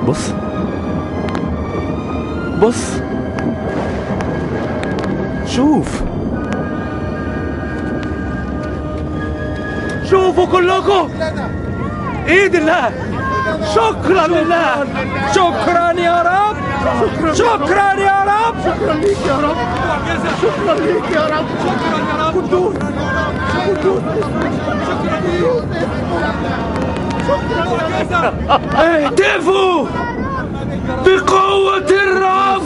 بص بص، شوف، شوفوا كلكم ايد الله. شكرا لله، شكرا يا رب، شكرا يا رب، شكرا ليك يا رب، شكرا ليك يا رب، شكرا يا رب، قدوس قدوس، شكرا ليك، شكرا يا رب. اهتفوا بقوة الرب،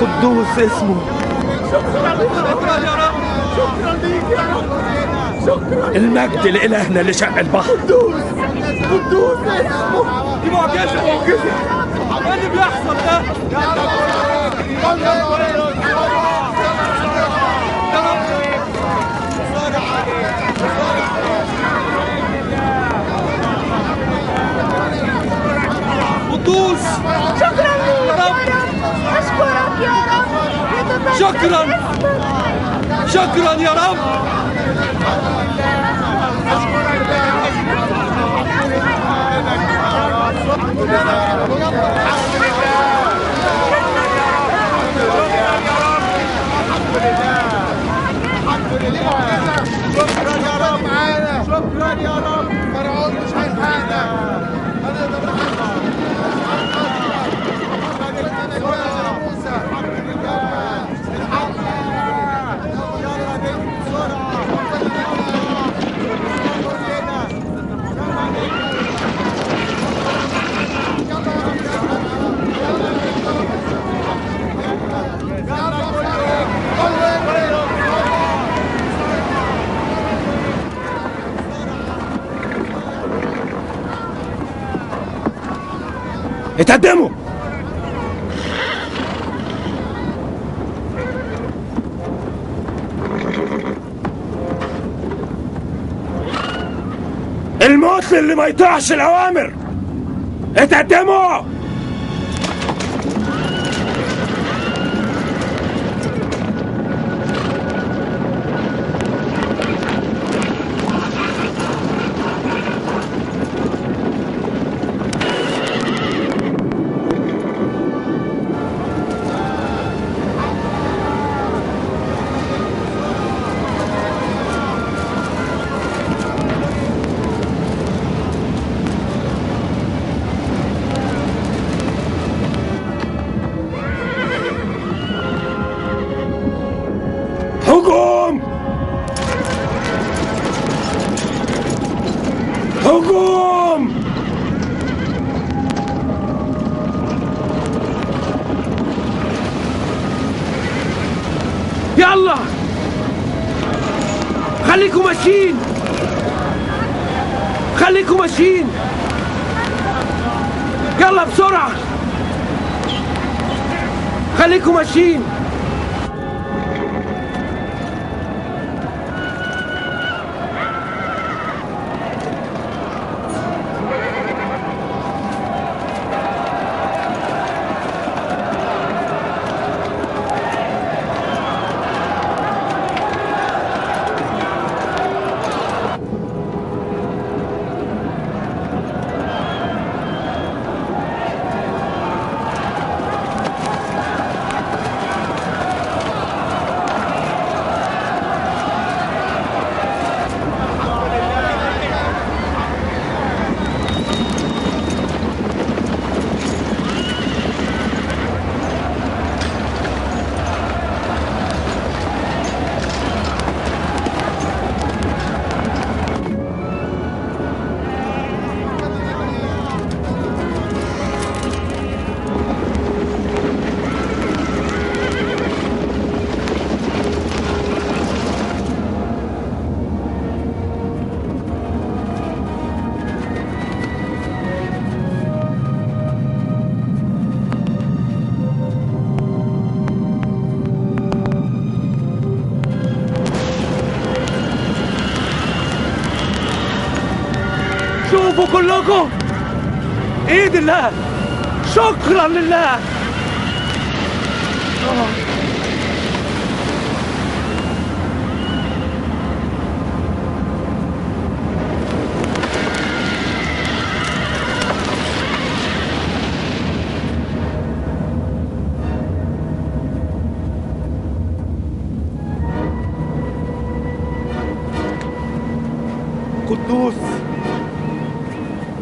قدوس اسمه. شكرا يا رب، شكرا ليك يا رب، شكرا. المجد لإلهنا اللي شق البحر. قدوس قدوس اسمه. دي معجزة، معجزة. ايه اللي بيحصل ده؟ يا قدوس، شكرا ليك يا رب، اشكرك يا رب، شكرا، شكرا يا رب. شكرا يا رب معانا، شكرا يا رب. فرعون مش هيلحقنا. اتقدموا. الموت اللي ما يطيعش الأوامر. اتقدموا. هجوم! هجوم! يلا خليكم ماشيين، خليكم ماشيين، يلا بسرعة خليكم ماشيين. شوفوا كلكم ايد الله. شكرا لله، قدوس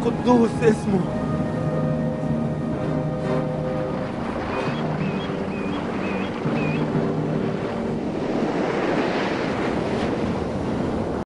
قدوس اسمه.